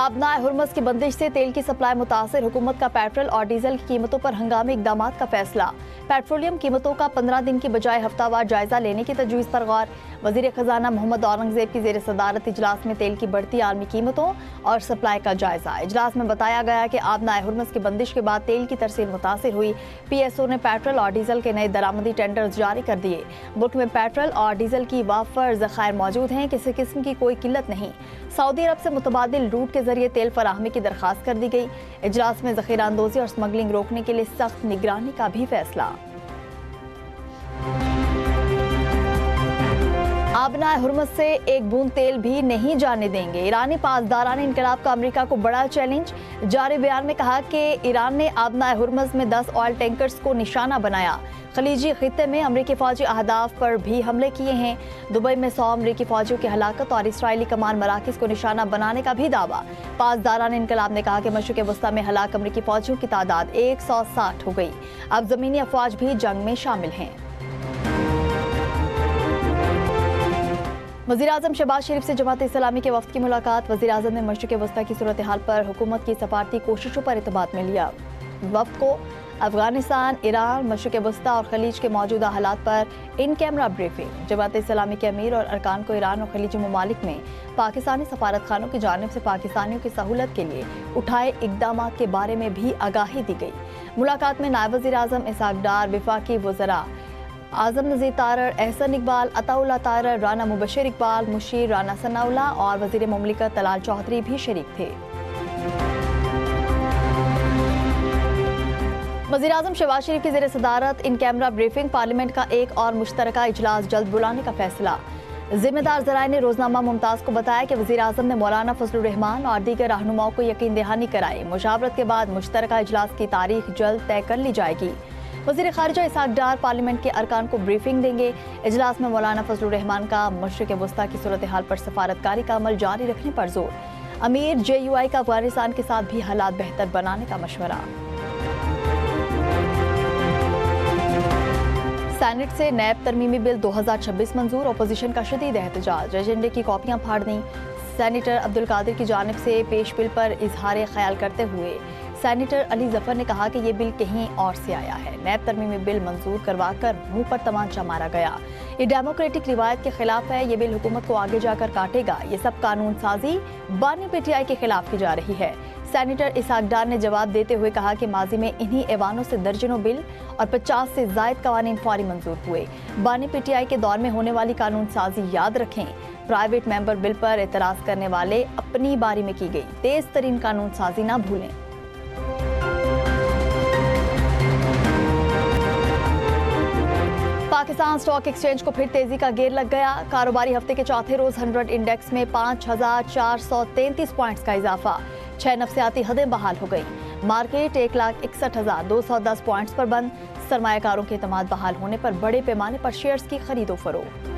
आबनाए Hormuz की बंदिश से तेल की सप्लाई मुतासिर, हुकूमत का पेट्रोल और डीजल की कीमतों पर हंगामी इकदामात का फैसला। पेट्रोलियम कीमतों का 15 दिन की बजाय हफ्तावार जायजा लेने की तजवीज़ पर गौर। वज़ीर खजाना मोहम्मद औरंगजेब की ज़ेर सदारत इजलास में तेल की बढ़ती आलमी कीमतों और सप्लाई का जायजा। इजलास में बताया गया कि आबनाए हुर्मुज़ की बंदिश के बाद तेल की तरसील मुतासिर हुई। PSO ने पेट्रोल और डीजल के नए दरामदी टेंडर्स जारी कर दिए। मुल्क में पेट्रोल और डीजल की वाफर ज़खायर मौजूद हैं, किसी किस्म की कोई किल्लत नहीं। सऊदी अरब से मुतबादिल रूट के जरिए तेल फराहमी की दरख्वास्त कर दी गई। इजलास में ज़ख़ीरा अंदोज़ी और स्मगलिंग रोकने के लिए सख्त निगरानी का भी फैसला। आबनाए हुर्मुज़ से एक बूंद तेल भी नहीं जाने देंगे। ईरानी पासदारान इनकलाब का अमेरिका को बड़ा चैलेंज। जारी बयान में कहा कि ईरान ने आबनाए हुर्मुज़ में 10 ऑयल टैंकर्स को निशाना बनाया। खलीजी खित्ते में अमरीकी फौजी अहदाफ पर भी हमले किए हैं। दुबई में 100 अमरीकी फौजियों की हलाकत और इसराइली कमान मराकिज को निशाना बनाने का भी दावा। पासदारान इनकलाब ने कहा कि मशरिक़ वस्ता में हलाक अमरीकी फौजियों की तादाद 160 हो गई। अब ज़मीनी अफवाज भी जंग में शामिल हैं। वज़ीर-ए-आज़म शहबाज शरीफ से जमात इस्लामी के वफ़द की मुलाकात। वज़ीर-ए-आज़म ने मशरिक़ वस्ता की सूरत हाल पर हुकूमत की सफारती कोशिशों पर इत्मीनान में लिया। वफ़द को अफगानिस्तान, ईरान, मशरिक़ वस्ता और खलीज के मौजूदा हालात पर in camera briefing. Jamaat Islami के अमीर और अरकान को ईरान और खलीजी ममालिक में पाकिस्तानी सफारत खानों की जानिब से पाकिस्तानियों की सहूलत के लिए उठाए इक़दामात के बारे में भी आगाही दी गई। मुलाकात में नायब वज़ीर-ए-आज़म इसहाक़ डार, वफाकी वज़रा आज़म नज़ीर तारर, एहसन इकबाल, अताउल्लाह तारर, राना मुबशिर इकबाल, मुशीर राना सनाउल्लाह और वज़ीर मुमलिकत तलाल चौधरी भी शरीक थे। वज़ीर-ए-आज़म शहबाज शरीफ की ज़ेर सदारत इन कैमरा ब्रीफिंग। पार्लियामेंट का एक और मुश्तरका इजलास जल्द बुलाने का फैसला। जिम्मेदार ज़राए ने रोजनामा मुमताज़ को बताया कि वज़ीर-ए-आज़म ने मौलाना फजलुर रहमान और दीगर रहनुमाओं को यकीन दहानी कराई। मुशावरत के बाद मुश्तरका इजलास की तारीख जल्द तय कर ली जाएगी। वज़ीर ख़ारिजा इसहाक़ डार पार्लियामेंट के अरकान को ब्रीफिंग देंगे। इजलास में मौलाना फजलुर रहमान का मशरिक़ वस्ता की सूरत हाल पर सफारतकारी का अमल जारी रखने पर जोर। अमीर JUI का अफगानिस्तान के साथ भी हालात बेहतर बनाने का मशवरा। सेनेट से नैब तरमीमी बिल 2026 मंजूर। अपोजिशन का शदीद एहतजाज, एजेंडे की कॉपियां फाड़ दी। सेनेटर अब्दुल कादिर की जानिब से पेश बिल पर इजहार ख्याल करते हुए सेनेटर अली जफर ने कहा कि ये बिल कहीं और से आया है। नैब तरमीमी बिल मंजूर करवाकर मुंह पर तमाचा मारा गया। ये डेमोक्रेटिक रिवायत के खिलाफ है। ये बिल हुकूमत को आगे जाकर काटेगा। ये सब कानून साजी बानी PTI के खिलाफ की जा रही है। सेनेटर इसहाक़ डार ने जवाब देते हुए कहा कि माजी में इन्हीं ऐवानों से दर्जनों बिल और 50 से ज़ायद कवानीन फौरी मंजूर हुए। बानी PTI के दौर में होने वाली कानून साजी याद रखें। प्राइवेट मेंबर बिल पर एतराज़ करने वाले अपनी बारी में की गई तेज तरीन कानून साजी ना भूलें। पाकिस्तान स्टॉक एक्सचेंज को फिर तेजी का गेर लग गया। कारोबारी हफ्ते के चौथे रोज 100 इंडेक्स में 5433 पॉइंट्स का इजाफा। 6 नफ्सियाती हदें बहाल हो गई। मार्केट 1,61,210 पॉइंट्स पर बंद। सरमायाकारों के एतमाद बहाल होने पर बड़े पैमाने पर शेयर्स की खरीदो फरोख्त।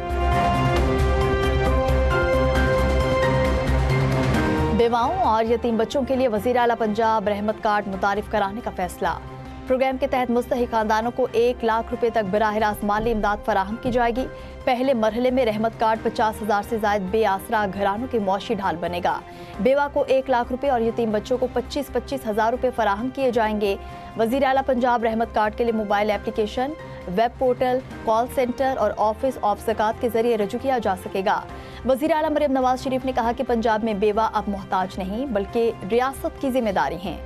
बेवाओं और यतीम बच्चों के लिए वज़ीर आला पंजाब रहमत कार्ड मुतारिफ कराने का फैसला। प्रोग्राम के तहत मुस्तहिक खानदानों को 1 लाख रुपए तक बराह रास्त माली इमदाद फराहम की जाएगी। पहले मरहले में रहमत कार्ड 50,000 से ज़ायद बेआसरा घरानों के मौशी ढाल बनेगा। बेवा को 1 लाख रुपए और यतीम बच्चों को 25-25 हज़ार रुपए फराहम किए जाएंगे। वज़ीर आला पंजाब रहमत कार्ड के लिए mobile application, web portal, call centre और ऑफिस ऑफ ज़कात के जरिए रजू किया जा सकेगा। वज़ीर आला मरियम नवाज शरीफ ने कहा कि पंजाब में बेवा अब मोहताज नहीं बल्कि रियासत की जिम्मेदारी है।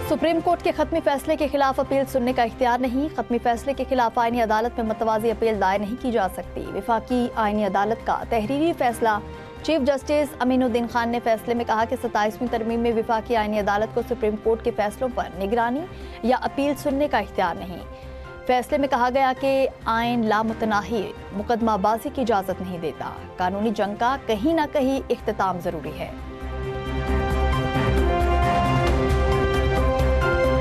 सुप्रीम कोर्ट के खत्मी फैसले के खिलाफ अपील सुनने का इख्तियार नहीं। खत्मी फैसले के खिलाफ आईनी अदालत में मतवाज़ी अपील दायर नहीं की जा सकती। वफाकी आईनी अदालत का तहरीरी फैसला। चीफ जस्टिस अमीनुद्दीन खान ने फैसले में कहा कि 27वीं तरमीम में वफाकी आईनी अदालत को सुप्रीम कोर्ट के फैसलों पर निगरानी या अपील सुनने का इख्तियार नहीं। फैसले में कहा गया कि आइन लामुतनाही मुकदमाबाजी की इजाज़त नहीं देता। कानूनी जंग का कहीं ना कहीं इख्तिताम ज़रूरी है।